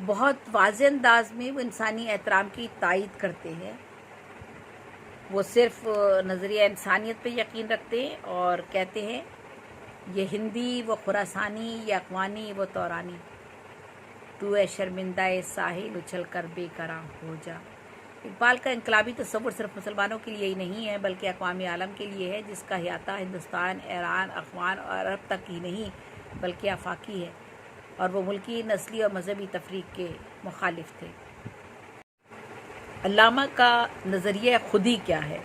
بہت واضح انداز میں وہ انسانی احترام کی تائید کرتے ہیں۔ وہ صرف نظریہ انسانیت پہ یقین رکھتے ہیں اور کہتے ہیں یہ ہندی وہ خراسانی، یہ اقوانی وہ تورانی، تو اے شرمندہ ساحل اچھل کر بے قرار ہو جا۔ اقبال کا انقلابی تصور صرف مسلمانوں کے لیے ہی نہیں ہے بلکہ اقوام عالم کے لیے ہے، جس کا احاطہ ہندوستان، ایران، افغان اور عرب تک ہی نہیں بلکہ آفاقی ہے، اور وہ ملکی، نسلی اور مذہبی تفریق کے مخالف تھے۔ علامہ کا نظریہ خودی کیا ہے؟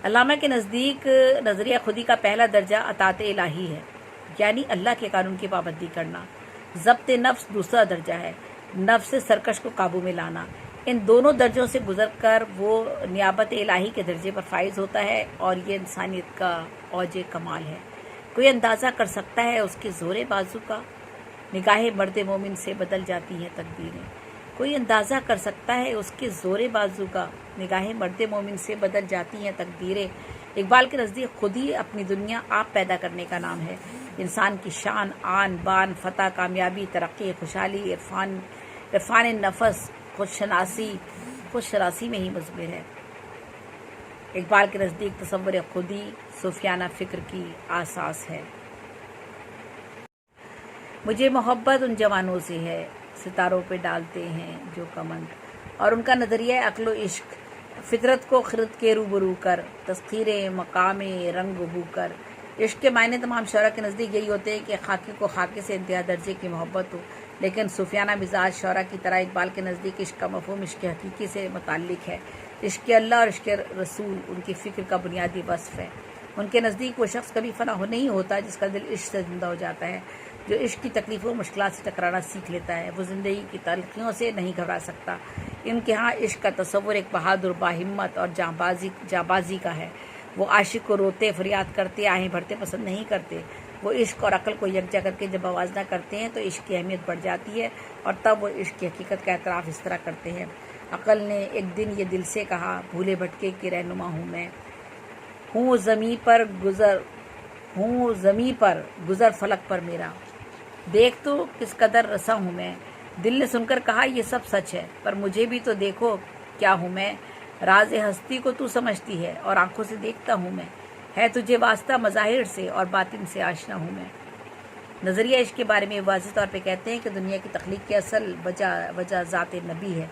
علامہ کے نزدیک نظریہ خودی کا پہلا درجہ اطاعت الہی ہے، یعنی اللہ کے قانون کی پابندی کرنا۔ ضبط نفس دوسرا درجہ ہے، نفس سرکش کو قابو میں لانا۔ ان دونوں درجوں سے گزر کر وہ نیابت الہی کے درجے پر فائز ہوتا ہے، اور یہ انسانیت کا اوج کمال ہے۔ کوئی اندازہ کر سکتا ہے اس کے زور بازو کا؟ نگاہ مرد مومن سے بدل جاتی ہیں تقدیریں۔ کوئی اندازہ کر سکتا ہے اس کے زور بازو کا؟ نگاہ مرد مومن سے بدل جاتی ہیں تقدیریں۔ اقبال کے نزدیک خودی اپنی دنیا آپ پیدا کرنے کا نام ہے۔ انسان کی شان، آن بان، فتح، کامیابی، ترقی، خوشحالی، عرفان نفس، خود شناسی میں ہی مضمر ہے۔ اقبال کے نزدیک تصور خودی صوفیانہ فکر کی اساس ہے۔ مجھے محبت ان جوانوں سے ہے، ستاروں پہ ڈالتے ہیں جو کمند، اور ان کا نظریہ عقل و عشق، فطرت کو خرد کے روبرو کر، تسخیر مقام رنگ بو کر۔ عشق کے معنی تمام شعراء کے نزدیک یہی ہوتے ہیں کہ خاکی کو خاکی سے انتہا درجے کی محبت ہو، لیکن صوفیانہ مزاج شعراء کی طرح اقبال کے نزدیک عشق کا مفہوم عشق حقیقی سے متعلق ہے۔ عشق اللہ اور عشق رسول ان کی فکر کا بنیادی وصف ہے۔ ان کے نزدیک وہ شخص کبھی فنا نہیں ہوتا جس کا دل عشق سے زندہ ہو جاتا ہے، جو عشق کی تکلیفوں و مشکلات سے ٹکرانا سیکھ لیتا ہے، وہ زندگی کی تلخیوں سے نہیں گھبرا سکتا۔ ان کے ہاں عشق کا تصور ایک بہادر، باہمت اور جانبازی کا ہے۔ وہ عاشق کو روتے، فریاد کرتے، آہیں بھرتے پسند نہیں کرتے۔ وہ عشق اور عقل کو یکجا کر کے جب موازنہ کرتے ہیں تو عشق کی اہمیت بڑھ جاتی ہے، اور تب وہ عشق کی حقیقت کا اعتراف اس طرح کرتے ہیں۔ عقل نے ایک دن یہ دل سے کہا، بھولے بھٹکے کی رہنما ہوں میں، ہوں زمیں پر گزر فلک پر میرا، دیکھ تو کس قدر رسا ہوں میں۔ دل نے سن کر کہا یہ سب سچ ہے، پر مجھے بھی تو دیکھو کیا ہوں میں، راز ہستی کو تو سمجھتی ہے اور آنکھوں سے دیکھتا ہوں میں، ہے تجھے واسطہ مظاہر سے اور باطن سے آشنا ہوں میں۔ نظریہ عشق کے بارے میں واضح طور پہ کہتے ہیں کہ دنیا کی تخلیق کی اصل وجہ ذات نبی ہے۔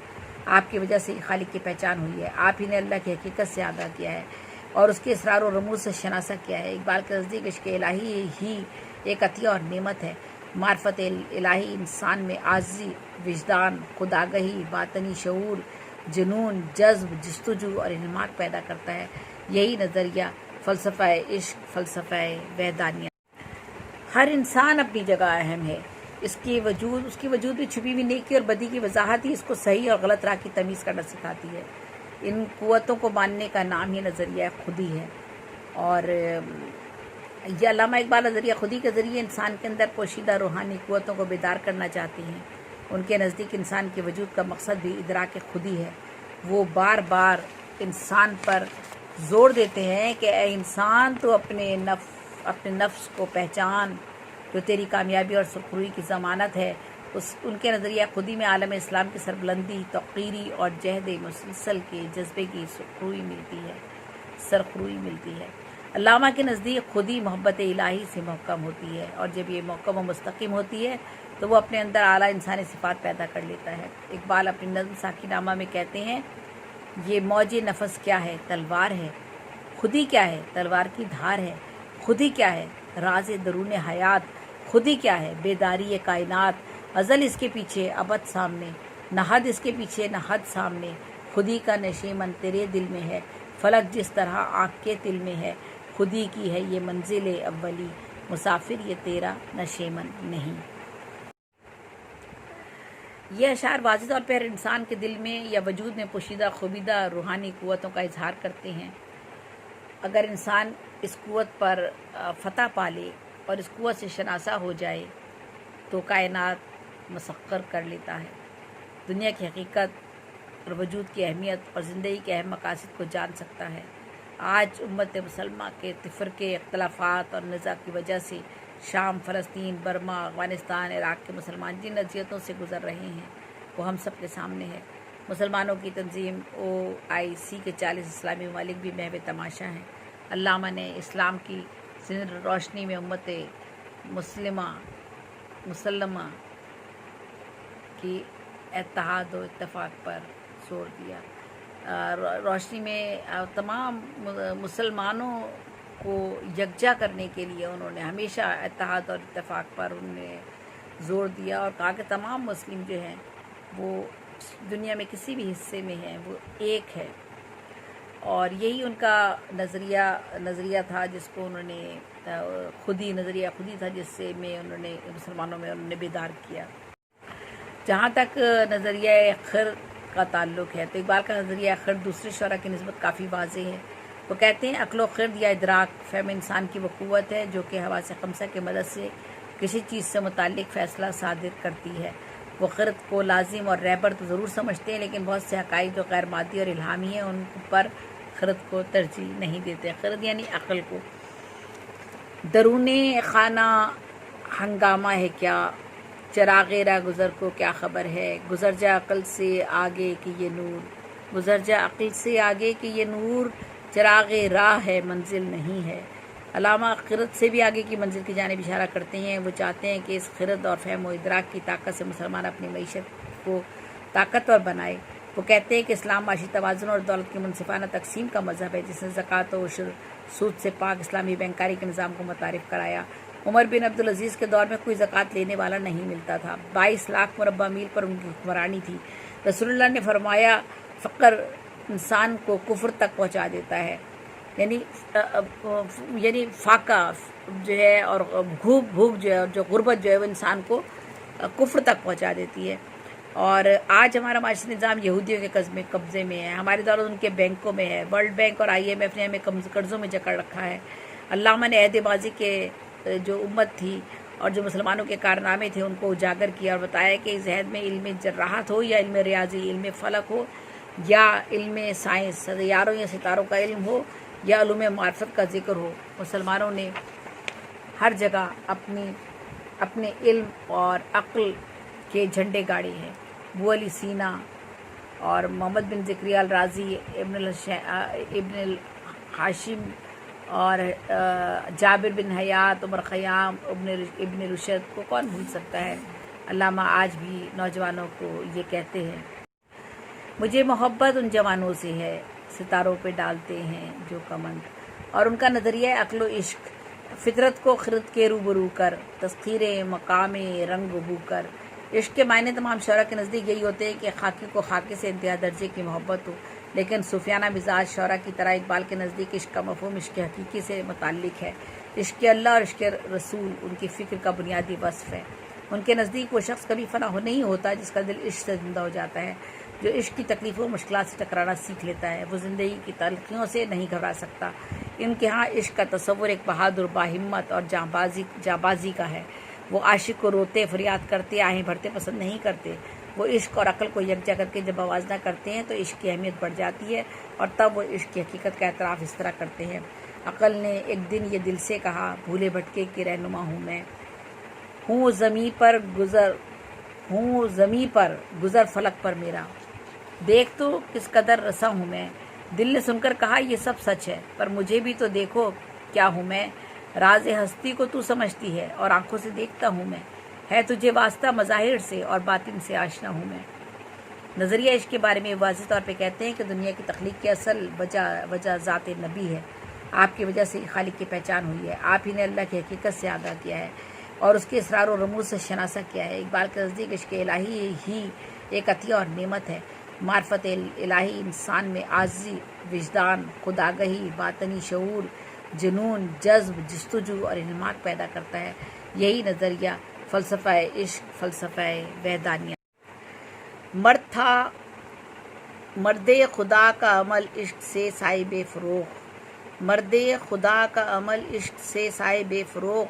آپ کی وجہ سے خالق کی پہچان ہوئی ہے، آپ ہی نے اللہ کی حقیقت سے آگاہ کیا ہے اور اس کے اسرار و رموز سے شناسا کیا ہے۔ اقبال کے نزدیک عشق الہی ہی ایک عطیہ اور نعمت ہے۔ معرفت الہی انسان میں عاجزی، وجدان، خود آگہی، باطنی شعور، جنون، جذب، جستجو اور انہماک پیدا کرتا ہے۔ یہی نظریہ فلسفہ عشق، فلسفہ وحدانیت۔ ہر انسان اپنی جگہ اہم ہے، اس کی وجود میں چھپی ہوئی نیکی اور بدی کی وضاحت ہی اس کو صحیح اور غلط راہ کی تمیز کرنا سکھاتی ہے۔ ان قوتوں کو ماننے کا نام ہی نظریہ خودی ہے، اور یہ علامہ اقبال نظریہ خودی کے ذریعے انسان کے اندر پوشیدہ روحانی قوتوں کو بیدار کرنا چاہتے ہیں۔ ان کے نزدیک انسان کے وجود کا مقصد بھی ادراک خودی ہے۔ وہ بار بار انسان پر زور دیتے ہیں کہ اے انسان تو اپنے نفس کو پہچان، جو تیری کامیابی اور سرخروئی کی ضمانت ہے۔ ان کے نظریہ خودی میں عالم اسلام کی سربلندی، توقیری اور جہد مسلسل کے جذبے کی سرخروئی ملتی ہے۔ علامہ کے نزدیک خودی محبت الہی سے محکم ہوتی ہے، اور جب یہ محکم و مستقیم ہوتی ہے تو وہ اپنے اندر اعلیٰ انسانی صفات پیدا کر لیتا ہے۔ اقبال اپنی نظم ساقی نامہ میں کہتے ہیں، یہ موج نفس کیا ہے؟ تلوار ہے۔ خودی کیا ہے؟ تلوار کی دھار ہے۔ خودی کیا ہے؟ راز درون حیات۔ خودی کیا ہے؟ بیداری کائنات۔ ازل اس کے پیچھے، ابد سامنے، نہ حد اس کے پیچھے، نہ حد سامنے۔ خودی کا نشیمن تیرے دل میں ہے، فلک جس طرح آنکھ کے دل میں ہے۔ خودی کی ہے یہ منزل اولی، مسافر یہ تیرا نشیمن نہیں۔ یہ اشعار واضح طور پر انسان کے دل میں یا وجود میں پوشیدہ خوبیدہ روحانی قوتوں کا اظہار کرتے ہیں۔ اگر انسان اس قوت پر فتح پالے اور اس قوت سے شناسا ہو جائے تو کائنات مسخر کر لیتا ہے، دنیا کی حقیقت اور وجود کی اہمیت اور زندگی کے اہم مقاصد کو جان سکتا ہے۔ آج امت مسلمہ کے تفرقے، اختلافات اور نزاع کی وجہ سے شام، فلسطین، برما، افغانستان، عراق کے مسلمان جن اذیتوں سے گزر رہے ہیں، وہ ہم سب کے سامنے ہے۔ مسلمانوں کی تنظیم OIC کے 40 اسلامی ممالک بھی محو تماشا ہیں۔ علامہ نے اسلام کی زندہ روشنی میں امت مسلمہ کی اتحاد و اتفاق پر زور دیا۔ روشنی میں تمام مسلمانوں کو یکجا کرنے کے لیے انہوں نے ہمیشہ اتحاد اور اتفاق پر انہوں نے زور دیا اور کہا کہ تمام مسلم جو ہیں وہ دنیا میں کسی بھی حصے میں ہیں وہ ایک ہے، اور یہی ان کا نظریہ تھا جس کو انہوں نے نظریہ خودی تھا جس سے انہوں نے مسلمانوں میں انہوں نے بیدار کیا۔ جہاں تک نظریہ خرد کا تعلق ہے تو اقبال کا نظریہ خرد دوسرے شعراء کی نسبت کافی واضح ہے۔ وہ کہتے ہیں عقل و خرد یا ادراک فہم انسان کی وہ قوت ہے جو کہ حواس خمسہ کی مدد سے کسی چیز سے متعلق فیصلہ صادر کرتی ہے۔ وہ خرد کو لازم اور رہبر تو ضرور سمجھتے ہیں، لیکن بہت سے حقائق جو غیر مادی اور الہامی ہیں ان پر خرد کو ترجیح نہیں دیتے۔ خرد یعنی عقل کو۔ درون خانہ ہنگامہ ہے کیا، چراغ راہ گزر کو کیا خبر ہے، گزر جا عقل سے آگے کہ یہ نور، گزر جا عقل سے آگے کہ یہ نور، چراغ راہ ہے منزل نہیں ہے۔ علامہ خرد سے بھی آگے کی منزل کی جانب اشارہ کرتے ہیں۔ وہ چاہتے ہیں کہ اس خرد اور فہم و ادراک کی طاقت سے مسلمان اپنی معیشت کو طاقتور بنائے۔ وہ کہتے ہیں کہ اسلام معاشی توازن اور دولت کی منصفانہ تقسیم کا مذہب ہے، جس نے زکوٰۃ و عشر، سود سے پاک اسلامی بینکاری کے نظام کو متعارف کرایا۔ عمر بن عبدالعزیز کے دور میں کوئی زکوٰۃ لینے والا نہیں ملتا تھا، 22 لاکھ مربع میل پر ان کی حکمرانی تھی۔ رسول اللہ نے فرمایا فقر انسان کو کفر تک پہنچا دیتا ہے، یعنی فاقہ جو ہے اور بھوک جو ہے اور جو غربت جو ہے وہ انسان کو کفر تک پہنچا دیتی ہے۔ اور آج ہمارا معاشی نظام یہودیوں کے قبضے میں ہے، ہماری دولت ان کے بینکوں میں ہے، ورلڈ بینک اور IMF نے ہمیں قرضوں میں جکڑ رکھا ہے۔ علامہ نے عہد ماضی کے جو امت تھی اور جو مسلمانوں کے کارنامے تھے ان کو اجاگر کیا اور بتایا کہ اس عہد میں علم جراحت ہو یا علم ریاضی، علم فلک ہو یا علم سائنس، سیاروں یا ستاروں کا علم ہو یا علوم معرفت کا ذکر ہو، مسلمانوں نے ہر جگہ اپنے علم اور عقل کے جھنڈے گاڑے ہیں۔ ابو علی سینا اور محمد بن زکریا الرازی، ابن الحاشم اور جابر بن حیات، عمر خیام، ابن رشد کو کون بھول سکتا ہے۔ علامہ آج بھی نوجوانوں کو یہ کہتے ہیں، مجھے محبت ان جوانوں سے ہے ستاروں پہ ڈالتے ہیں جو کمند، اور ان کا نظریہ عقل و عشق، فطرت کو خرد کے روبرو کر، تسخیر مقام رنگ بو کر۔ عشق کے معنی تمام شعراء کے نزدیک یہی ہوتے ہیں کہ خاکی کو خاکی سے انتہا درجے کی محبت ہو، لیکن صوفیانہ مزاج شعراء کی طرح اقبال کے نزدیک عشق کا مفہوم عشق حقیقی سے متعلق ہے۔ عشق اللہ اور عشق رسول ان کی فکر کا بنیادی وصف ہے۔ ان کے نزدیک وہ شخص کبھی فنا نہیں ہوتا جس کا دل عشق سے زندہ ہو جاتا ہے، جو عشق کی تکلیفوں و مشکلات سے ٹکرانا سیکھ لیتا ہے، وہ زندگی کی تلخیوں سے نہیں گھبرا سکتا۔ ان کے ہاں عشق کا تصور ایک بہادر، باہمت اور جانبازی کا ہے۔ وہ عاشق کو روتے فریاد کرتے آہیں بھرتے پسند نہیں کرتے۔ وہ عشق اور عقل کو یکجا کر کے جب موازنہ کرتے ہیں تو عشق کی اہمیت بڑھ جاتی ہے، اور تب وہ عشق کی حقیقت کا اعتراف اس طرح کرتے ہیں، عقل نے ایک دن یہ دل سے کہا، بھولے بھٹکے کی رہنما ہوں میں، ہوں زمیں پر گزر فلک پر میرا، دیکھ تو کس قدر رسا ہوں میں۔ دل نے سن کر کہا یہ سب سچ ہے، پر مجھے بھی تو دیکھو کیا ہوں میں، راز ہستی کو تو سمجھتی ہے اور آنکھوں سے دیکھتا ہوں میں، ہے تجھے واسطہ مظاہر سے اور باطن سے آشنا ہوں میں۔ نظریہ عشق کے بارے میں واضح طور پہ کہتے ہیں کہ دنیا کی تخلیق کی اصل وجہ ذات نبی ہے، آپ کی وجہ سے خالق کی پہچان ہوئی ہے، آپ ہی نے اللہ کی حقیقت سے آگاہ کیا ہے اور اس کے اسرار و رموز سے شناسہ کیا ہے۔ اقبال کے نزدیک عشق الہی ہی ایک عطیہ اور نعمت ہے۔ معرفت الہی انسان میں عاجزی، وجدان، خودآگاہی، باطنی شعور، جنون، جذب، جستجو اور انہماک پیدا کرتا ہے۔ یہی نظریہ فلسفہ عشق، فلسفہ وحدانیت۔ مرد خدا کا عمل عشق سے صاحب فروغ، مرد خدا کا عمل عشق سے صاحب فروغ،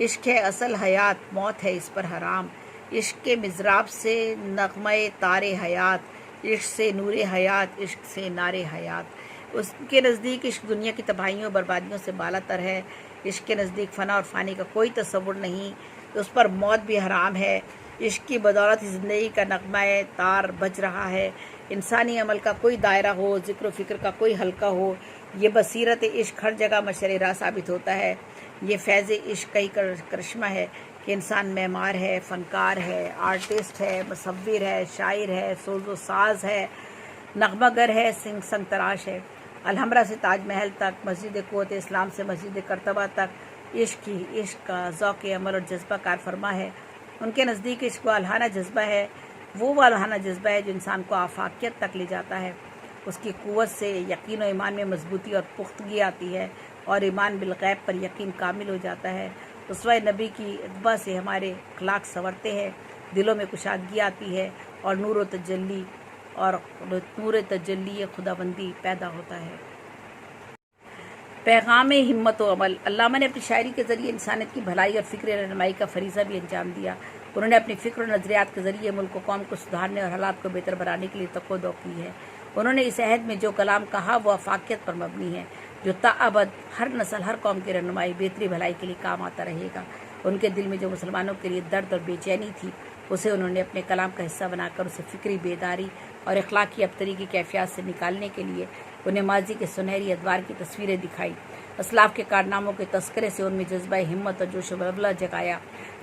عشق ہے اصل حیات، موت ہے اس پر حرام، عشق کے مضراب سے نغمہ تار حیات، عشق سے نور حیات، عشق سے نار حیات۔ اس کے نزدیک عشق دنیا کی تباہیوں اور بربادیوں سے بالا تر ہے۔ عشق کے نزدیک فنا اور فانی کا کوئی تصور نہیں، اس پر موت بھی حرام ہے۔ عشق کی بدولت زندگی کا نغمہ تار بج رہا ہے۔ انسانی عمل کا کوئی دائرہ ہو، ذکر و فکر کا کوئی حلقہ ہو، یہ بصیرت عشق ہر جگہ مشعل راہ ثابت ہوتا ہے۔ یہ فیض عشق کا ہی کرشمہ ہے کہ انسان معمار ہے، فنکار ہے، آرٹسٹ ہے، مصور ہے، شاعر ہے، سوز و ساز ہے، نغمہ گر ہے، سنگ تراش ہے۔ الحمرا سے تاج محل تک، مسجد قوت اسلام سے مسجد کرتبہ تک عشق ہی عشق کا ذوق عمل اور جذبہ کار فرما ہے۔ ان کے نزدیک عشق والہانہ جذبہ ہے، وہ والہانہ جذبہ ہے جو انسان کو آفاقیت تک لے جاتا ہے۔ اس کی قوت سے یقین و ایمان میں مضبوطی اور پختگی آتی ہے، اور ایمان بالغیب پر یقین کامل ہو جاتا ہے۔ اسوہ نبی کی اتباع سے ہمارے اخلاق سنورتے ہیں، دلوں میں کشادگی آتی ہے، اور نور تجلی خداوندی پیدا ہوتا ہے۔ پیغام ہمت و عمل۔ علامہ نے اپنی شاعری کے ذریعے انسانیت کی بھلائی اور فکر رہنمائی کا فریضہ بھی انجام دیا۔ انہوں نے اپنی فکر و نظریات کے ذریعے ملک و قوم کو سدھارنے اور حالات کو بہتر بنانے کے لیے تگ و دو کی ہے۔ انہوں نے اس عہد میں جو کلام کہا وہ آفاقیت پر مبنی ہے، جو تاابد ہر نسل ہر قوم کی رہنمائی بہتری بھلائی کے لیے کام آتا رہے گا۔ ان کے دل میں جو مسلمانوں کے لیے درد اور بے چینی تھی، اسے انہوں نے اپنے کلام کا حصہ بنا کر اسے فکری بیداری اور اخلاقی ابتری کی کیفیات سے نکالنے کے لیے انہیں ماضی کے سنہری ادوار کی تصویریں دکھائی، اسلاف کے کارناموں کے تذکرے سے ان میں جذبہ ہمت اور جوش و بلبلہ جگایا،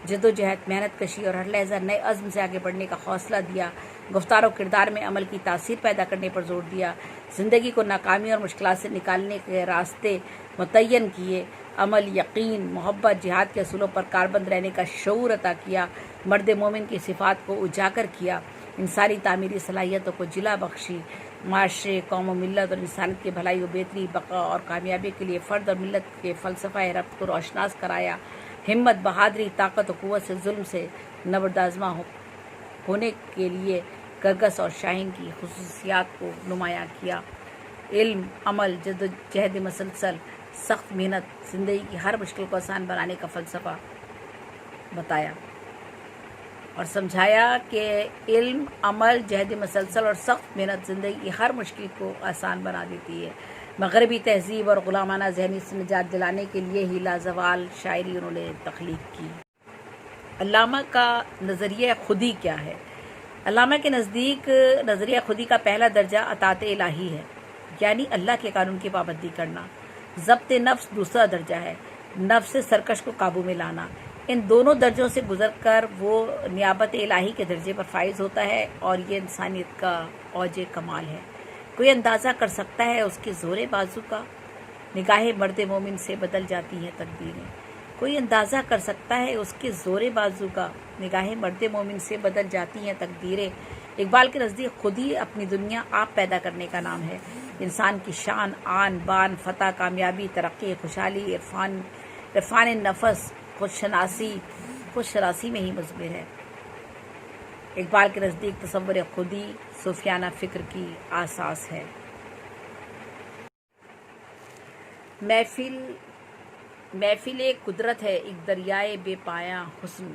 جد و جہد، محنت کشی اور ہر لحظہ نئے عزم سے آگے بڑھنے کا حوصلہ دیا، گفتار و کردار میں عمل کی تاثیر پیدا کرنے پر زور دیا، زندگی کو ناکامی اور مشکلات سے نکالنے کے راستے متعین کیے، عمل، یقین، محبت، جہاد کے اصولوں پر کاربند رہنے کا شعور عطا کیا، مرد مومن کی صفات کو اجاگر کیا، انسانی تعمیری صلاحیتوں کو جلا بخشی، معاشرے، قوم و ملت اور انسانیت کی بھلائی و بہتری، بقا اور کامیابی کے لیے فرد اور ملت کے فلسفہ ربط کو روشناس کرایا، ہمت، بہادری، طاقت و قوت سے ظلم سے نبردآزما ہونے کے لیے گرگس اور شاہین کی خصوصیات کو نمایاں کیا، علم، عمل، جد و جہد مسلسل، سخت محنت، زندگی کی ہر مشکل کو آسان بنانے کا فلسفہ بتایا اور سمجھایا کہ علم، عمل، جہد مسلسل اور سخت محنت زندگی کی ہر مشکل کو آسان بنا دیتی ہے۔ مغربی تہذیب اور غلامانہ ذہنی سے نجات دلانے کے لیے ہی لازوال شاعری انہوں نے تخلیق کی۔ علامہ کا نظریہ خودی کیا ہے؟ علامہ کے نزدیک نظریہ خودی کا پہلا درجہ اطاعت الہی ہے، یعنی اللہ کے قانون کی پابندی کرنا۔ ضبط نفس دوسرا درجہ ہے، نفس سرکش کو قابو میں لانا۔ ان دونوں درجوں سے گزر کر وہ نیابت الہی کے درجے پر فائز ہوتا ہے، اور یہ انسانیت کا اوج کمال ہے۔ کوئی اندازہ کر سکتا ہے اس کے زور بازو کا؟ نگاہ مرد مومن سے بدل جاتی ہیں تقدیریں۔ کوئی اندازہ کر سکتا ہے اس کے زور بازو کا؟ نگاہ مرد مومن سے بدل جاتی ہیں تقدیریں۔ اقبال کے نزدیک خود ہی اپنی دنیا آپ پیدا کرنے کا نام ہے۔ انسان کی شان، آن بان، فتح، کامیابی، ترقی، خوشحالی، عرفان نفس، خود شناسی میں ہی مضمر ہے۔ اقبال کے نزدیک تصور خودی صوفیانہ فکر کی اساس ہے۔ محفل ایک قدرت ہے، ایک دریائے بے پایاں حسن،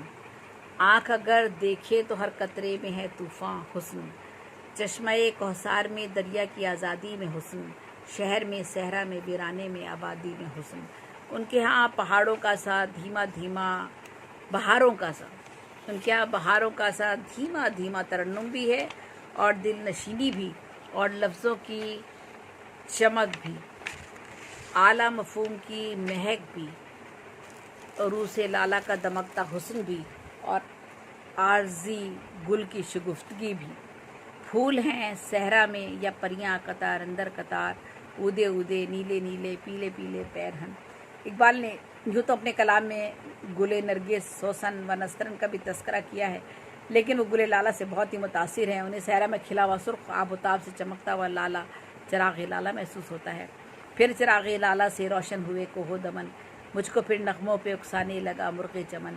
آنکھ اگر دیکھے تو ہر قطرے میں ہے طوفان حسن، چشمہ کوثر میں دریا کی آزادی میں حسن، شہر میں صحرا میں ویرانے میں آبادی میں حسن۔ ان کے ہاں پہاڑوں کا سا دھیما دھیما بہاروں کا سا دھیما دھیما ترنم بھی ہے، اور دل نشینی بھی، اور لفظوں کی چمک بھی، اعلیٰ مفہوم کی مہک بھی، عروس لالا کا دمکتا حسن بھی، اور عارضی گل کی شگفتگی بھی۔ پھول ہیں صحرا میں یا پریاں قطار اندر قطار، اودے اودے نیلے نیلے پیلے پیلے پیرہن۔ اقبال نے یوں تو اپنے کلام میں گل نرگس، سوسن و نسترن کا بھی تذکرہ کیا ہے، لیکن وہ گل لالا سے بہت ہی متاثر ہیں۔ انہیں صحرا میں کھلا ہوا سرخ آب و تاب سے چمکتا ہوا لالا، چراغ لالا محسوس ہوتا ہے۔ پھر چراغ لالا سے روشن ہوئے کوہ و دمن، مجھ کو پھر نغموں پہ اکسانے لگا مرغ چمن،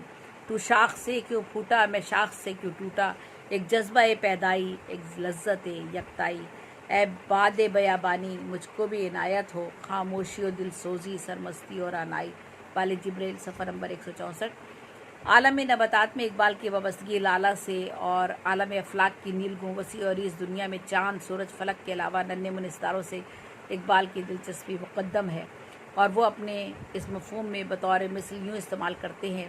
تو شاخ سے کیوں پھوٹا میں شاخ سے کیوں ٹوٹا، ایک جذبہ پیدائی، ایک لذت یکتائی، اے باد بیابانی مجھ کو بھی عنایت ہو، خاموشی و دل سوزی، سرمستی اور آنائی۔ بال جبریل، صفحہ نمبر 164۔ عالم نباتات میں اقبال کی وابستگی لالا سے، اور عالم افلاک کی نیل گوں وسیع اور اس دنیا میں چاند، سورج، فلک کے علاوہ ننھے منھے ستاروں سے اقبال کی دلچسپی مقدم ہے، اور وہ اپنے اس مفہوم میں بطور مثل یوں استعمال کرتے ہیں: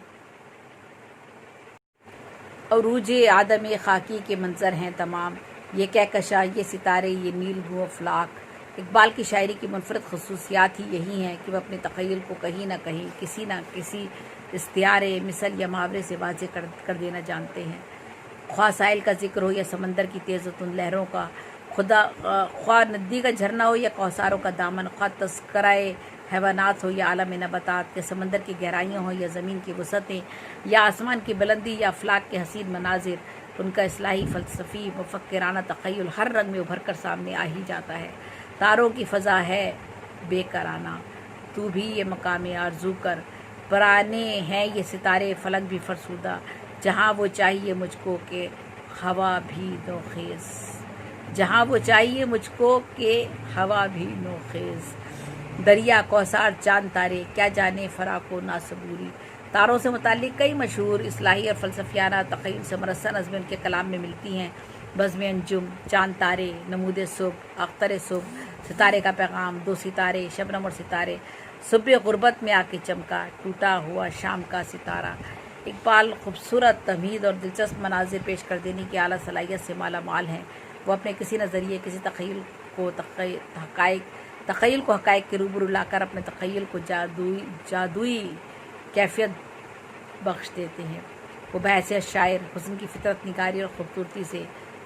عروج آدم خاکی کے منظر ہیں تمام، یہ کہکشاں، یہ ستارے، یہ نیل گوں افلاک۔ اقبال کی شاعری کی منفرد خصوصیات ہی یہی ہیں کہ وہ اپنے تخیل کو کہیں نہ کہیں کسی نہ کسی استعارے، مثل یا محاورے سے واضح کر دینا جانتے ہیں۔ خواہ ساحل کا ذکر ہو یا سمندر کی تیز و تند لہروں کا، خواہ ندی کا جھرنا ہو یا کوثروں کا دامن، خواہ تذکرہ حیوانات ہو یا عالم نباتات، یا سمندر کی گہرائیاں ہوں یا زمین کی وسعتیں، یا آسمان کی بلندی یا افلاک کے حسین مناظر، ان کا اصلاحی، فلسفی، مفکرانہ تخیل ہر رنگ میں ابھر کر سامنے آ ہی جاتا ہے۔ تاروں کی فضا ہے بے کرانہ، تو بھی یہ مقام آرزو کر، پرانے ہیں یہ ستارے فلک بھی فرسودہ، جہاں وہ چاہیے مجھ کو کہ ہوا بھی نوخیز، جہاں وہ چاہیے مجھ کو کہ ہوا بھی نوخیز۔ دریا، کوثر، چاند، تارے، کیا جانے فراق و ناصبوری۔ تاروں سے متعلق کئی مشہور اصلاحی اور فلسفیانہ تخیل سے مرصع نظمیں ان کے کلام میں ملتی ہیں۔ بزم انجم، چاند تارے، نمود صبح، اختر صبح، ستارے کا پیغام، دو ستارے، شبنم اور ستارے، صبح غربت میں آ کے چمکا، ٹوٹا ہوا شام کا ستارہ۔ اقبال خوبصورت، تمہید اور دلچسپ مناظر پیش کر دینے کی اعلیٰ صلاحیت سے مالا مال ہیں۔ وہ اپنے کسی نظریے، کسی تخیل کو حقائق کے روبرو لا کر اپنے تخیل کو جادوئی کیفیت بخش دیتے ہیں۔ وہ بحیثیت شاعر حسن کی فطرت نگاری اور خوبصورتی سے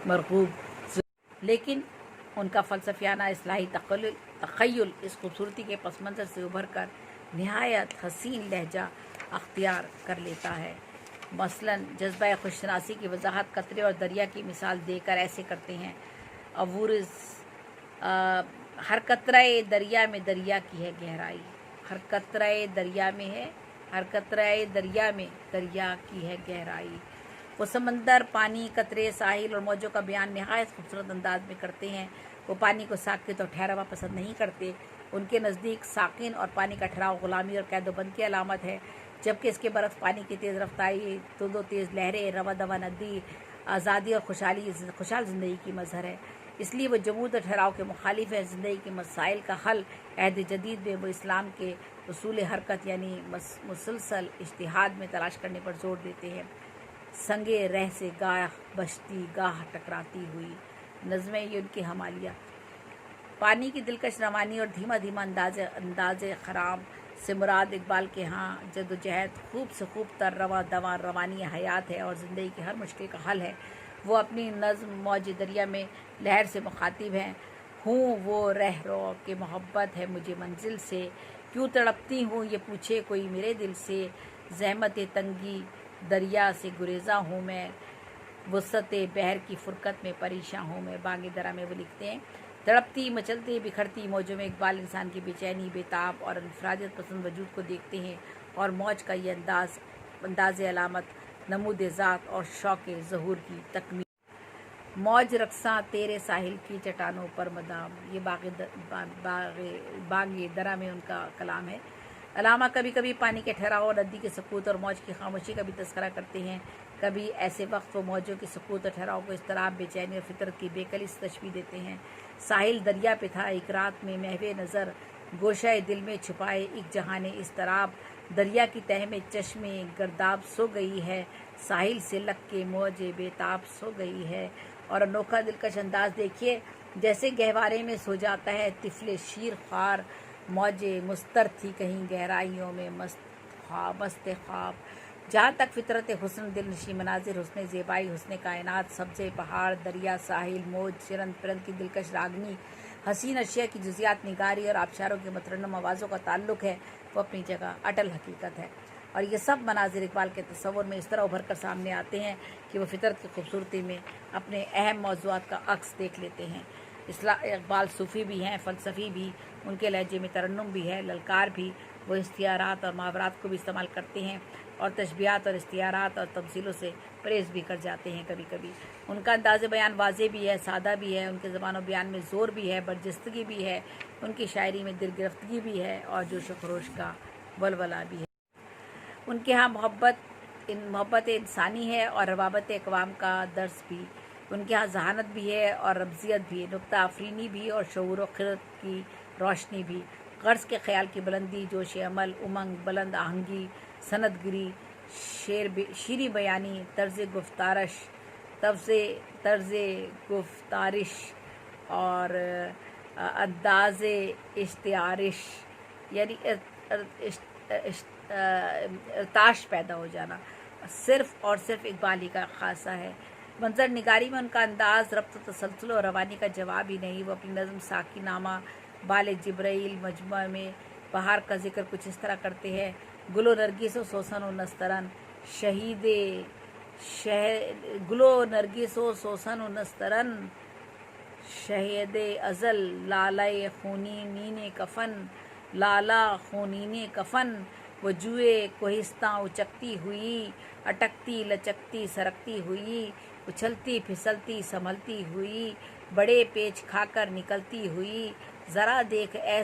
مرغوب، لیکن ان کا فلسفیانہ اصلاحی تخیل اس خوبصورتی کے پس منظر سے ابھر کر نہایت حسین لہجہ اختیار کر لیتا ہے۔ مثلاً جذبہ خودشناسی کی وضاحت قطرے اور دریا کی مثال دے کر ایسے کرتے ہیں: ہر قطرہ دریا میں دریا کی ہے گہرائی، ہر قطرہ دریا میں دریا کی ہے گہرائی۔ وہ سمندر، پانی، قطرے، ساحل اور موجوں کا بیان نہایت خوبصورت انداز میں کرتے ہیں۔ وہ پانی کو ساکت اور ٹھہرا ہوا پسند نہیں کرتے۔ ان کے نزدیک ساکن اور پانی کا ٹھہراؤ غلامی اور قید و بند کی علامت ہے، جبکہ اس کے برعکس پانی کی تیز رفتاری، تند و تیز لہریں، رواں دواں ندی آزادی اور خوشحال زندگی کی مظہر ہے۔ اس لیے وہ جمود اور ٹھہراؤ کے مخالف ہیں۔ زندگی کے مسائل کا حل عہد جدید میں وہ اسلام کے اصول حرکت یعنی مسلسل اجتہاد میں تلاش کرنے پر زور دیتے ہیں۔ سنگے رہ سے گاہ بچتی گاہ ٹکراتی ہوئی نظمیں یہ ان کی حامیہ۔ پانی کی دلکش روانی اور دھیما دھیما انداز خرام سے مراد اقبال کے ہاں جد و جہد، خوب سے خوب تر رواں دواں روانی حیات ہے اور زندگی کی ہر مشکل کا حل ہے۔ وہ اپنی نظم موج دریا میں لہر سے مخاطب ہیں: ہوں وہ رہ رو کہ محبت ہے مجھے منزل سے، کیوں تڑپتی ہوں یہ پوچھے کوئی میرے دل سے، زحمت تنگی دریا سے گریزاں ہوں میں، وسعت بحر کی فرقت میں پریشاں ہوں میں۔ بانگ درا میں وہ لکھتے ہیں: تڑپتی، مچلتی، بکھرتی موجوں میں اقبال انسان کی بے چینی، بےتاب اور انفرادیت پسند وجود کو دیکھتے ہیں، اور موج کا یہ انداز علامت نمود ذات اور شوق ظہور کی تکمیل۔ موج رقصاں تیرے ساحل کی چٹانوں پر مدام، یہ بانگ درا میں ان کا کلام ہے۔ علامہ کبھی کبھی پانی کے ٹھہراؤ، ندی کے سکوت اور موج کی خاموشی کا بھی تذکرہ کرتے ہیں۔ کبھی ایسے وقت وہ موجوں کے سکوت اور ٹھہراؤ کو اضطراب، بے چینی اور فطرت کی بے کلی سے تشبیہ دیتے ہیں۔ ساحل دریا پہ تھا ایک رات میں محو نظر، گوشۂ دل میں چھپائے ایک جہان اضطراب، دریا کی تہ میں چشم گرداب سو گئی ہے، ساحل سے لگ کے موج بےتاب سو گئی ہے۔ اور انوکھا دلکش انداز دیکھیے، جیسے گہوارے میں سو جاتا ہے طفل شیر خوار، موج مستر تھی کہیں گہرائیوں میں مست خواب۔ جہاں تک فطرت حسن، دل نشیں مناظر، حسن زیبائی، حسن کائنات، سبزے پہاڑ، دریا، ساحل، موج، چرند پرند کی دلکش راگنی، حسین اشیاء کی جزیات نگاری اور آبشاروں کی مترنم آوازوں کا تعلق ہے، وہ اپنی جگہ اٹل حقیقت ہے۔ اور یہ سب مناظر اقبال کے تصور میں اس طرح ابھر کر سامنے آتے ہیں کہ وہ فطرت کی خوبصورتی میں اپنے اہم موضوعات کا عکس دیکھ لیتے ہیں۔ اقبال صوفی بھی ہیں، فلسفی بھی، ان کے لہجے میں ترنم بھی ہے، للکار بھی۔ وہ استعارات اور محاورات کو بھی استعمال کرتے ہیں اور تشبیہات اور استعارات اور تمثیلوں سے پرہیز بھی کر جاتے ہیں کبھی کبھی۔ ان کا انداز بیان واضح بھی ہے، سادہ بھی ہے، ان کے زبان و بیان میں زور بھی ہے، برجستگی بھی ہے، ان کی شاعری میں دل گرفتگی بھی ہے اور جوش و خروش کا ولولہ بھی ہے۔ ان کے ہاں محبت انسانی ہے اور روابط اقوام کا درس بھی۔ ان کے ہاں ذہانت بھی ہے اور رمزیت بھی، نکتہ آفرینی بھی اور شعور و خرد کی روشنی بھی، غرض کے خیال کی بلندی، جوش عمل، امنگ، بلند آہنگی، سند گری، شیریں بیانی، طرز گفتارش اور انداز اشتعارش، یعنی ارتعاش پیدا ہو جانا صرف اور صرف اقبال ہی کا خاصہ ہے۔ منظر نگاری میں ان کا انداز ربط و تسلسل و روانی کا جواب ہی نہیں۔ وہ اپنی نظم ساقی نامہ بال جبرائیل مجموعہ میں بہار کا ذکر کچھ اس طرح کرتے ہیں: گل و نرگس و سوسن و نسترن، گل و نرگس و سوسن و نسترن، شہد ازل لالۂ خونین کفن، لالہ خونین کفن، وجوہ کوہستاں اچکتی ہوئی، اٹکتی لچکتی سرکتی ہوئی، اچھلتی پھسلتی سنبھلتی ہوئی، بڑے پیچ کھا کر نکلتی ہوئی، ذرا دیکھ اے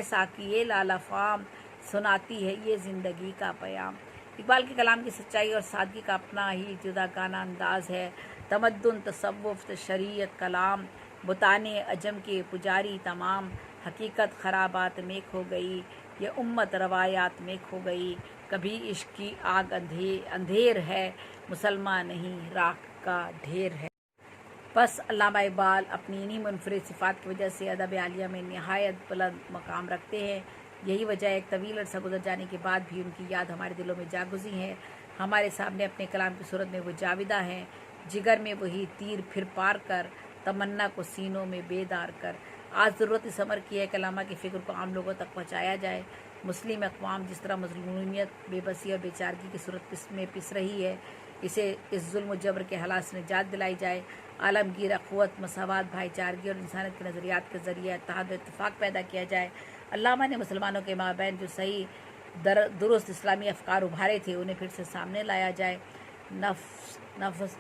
ساقیِ لالہ فام، سناتی ہے یہ زندگی کا پیام۔ اقبال کے کلام کی سچائی اور سادگی کا اپنا ہی جداگانہ انداز ہے۔ تمدن، تصوف، شریعت، کلام، بتان عجم کے پجاری تمام، حقیقت خرابات میں کھو گئی، یہ امت روایات میں کھو گئی، کبھی عشق کی آگ اندھیر ہے، مسلمان نہیں راکھ کا ڈھیر ہے۔ بس علامہ اقبال اپنی انہی منفرد صفات کی وجہ سے ادب عالیہ میں نہایت بلند مقام رکھتے ہیں۔ یہی وجہ ہے ایک طویل عرصہ گزر جانے کے بعد بھی ان کی یاد ہمارے دلوں میں جاگزی ہے، ہمارے سامنے اپنے کلام کی صورت میں وہ جاودہ ہیں، جگر میں وہی تیر پھر پار کر، تمنا کو سینوں میں بیدار کر۔ آج ضرورت اس امر کی ہے کہ علامہ کی فکر کو عام لوگوں تک پہنچایا جائے۔ مسلم اقوام جس طرح مظلومیت، بے بسی اور بے چارگی کی صورت میں پس رہی ہے، اسے اس ظلم و جبر کے حالات سے نجات دلائی جائے، عالمگیر اخوت، مساوات، بھائی چارگی اور انسانیت کے نظریات کے ذریعے اتحاد و اتفاق پیدا کیا جائے۔ علامہ نے مسلمانوں کے مابین جو صحیح درست اسلامی افکار ابھارے تھے انہیں پھر سے سامنے لایا جائے۔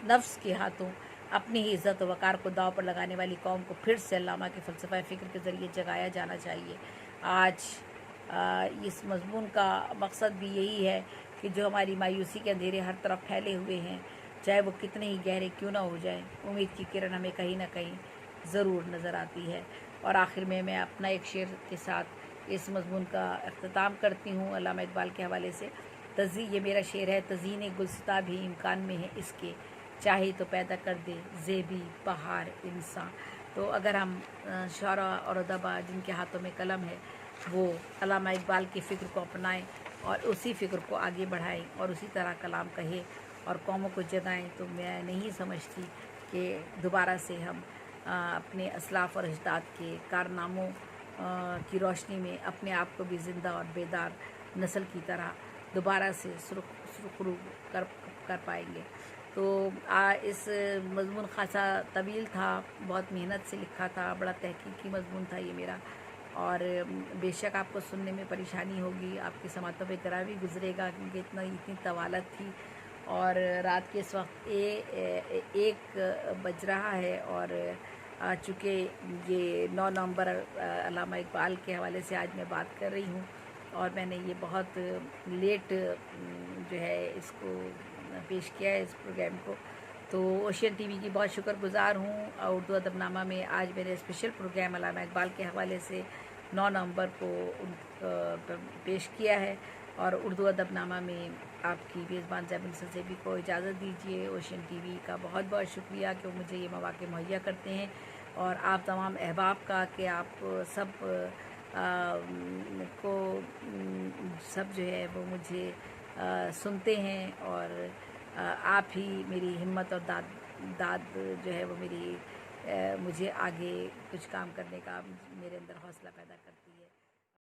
نفس کے ہاتھوں اپنی ہی عزت و وقار کو داؤ پر لگانے والی قوم کو پھر سے علامہ کے فلسفہ فکر کے ذریعے جگایا جانا چاہیے۔ آج اس مضمون کا مقصد بھی یہی ہے کہ جو ہماری مایوسی کے اندھیرے ہر طرف پھیلے ہوئے ہیں، چاہے وہ کتنے ہی گہرے کیوں نہ ہو جائیں، امید کی کرن ہمیں کہیں نہ کہیں ضرور نظر آتی ہے۔ اور آخر میں اپنا ایک شعر کے ساتھ اس مضمون کا اختتام کرتی ہوں علامہ اقبال کے حوالے سے۔ یہ میرا شعر ہے: تزئین گلستاں بھی امکان میں ہے اس کے، چاہے تو پیدا کر دے زیبی بہار انسان۔ تو اگر ہم شعراء اور ادباء جن کے ہاتھوں میں قلم ہے وہ علامہ اقبال کی فکر کو اپنائیں اور اسی فکر کو آگے بڑھائیں اور اسی طرح کلام کہیں اور قوموں کو جگائیں، تو میں نہیں سمجھتی کہ دوبارہ سے ہم اپنے اسلاف اور اجداد کے کارناموں کی روشنی میں اپنے آپ کو بھی زندہ اور بیدار نسل کی طرح دوبارہ سے سرخرو کر پائیں گے۔ تو اس مضمون خاصا طویل تھا، بہت محنت سے لکھا تھا، بڑا تحقیقی مضمون تھا یہ میرا، اور بے شک آپ کو سننے میں پریشانی ہوگی، آپ کی سماعتوں پہ گراں بھی گزرے گا کیونکہ اتنی طوالت تھی، اور رات کے اس وقت 1 بج رہا ہے، اور چونکہ یہ 9 نومبر علامہ اقبال کے حوالے سے آج میں بات کر رہی ہوں، اور میں نے یہ بہت لیٹ جو ہے اس کو پیش کیا ہے اس پروگرام کو، تو اوشین ٹی وی کی بہت شکر گزار ہوں۔ اردو ادب نامہ میں آج میں نے اسپیشل پروگرام علامہ اقبال کے حوالے سے 9 نومبر کو پیش کیا ہے، اور اردو ادب نامہ میں آپ کی میزبان زیب النصر زیبی کو اجازت دیجیے۔ اوشین ٹی وی کا بہت بہت شکریہ کہ وہ مجھے یہ مواقع مہیا کرتے ہیں، اور آپ تمام احباب کا کہ آپ سب کو سب جو ہے وہ مجھے سنتے ہیں، اور آپ ہی میری ہمت اور داد جو ہے وہ مجھے آگے کچھ کام کرنے کا میرے اندر حوصلہ پیدا کرتی ہے۔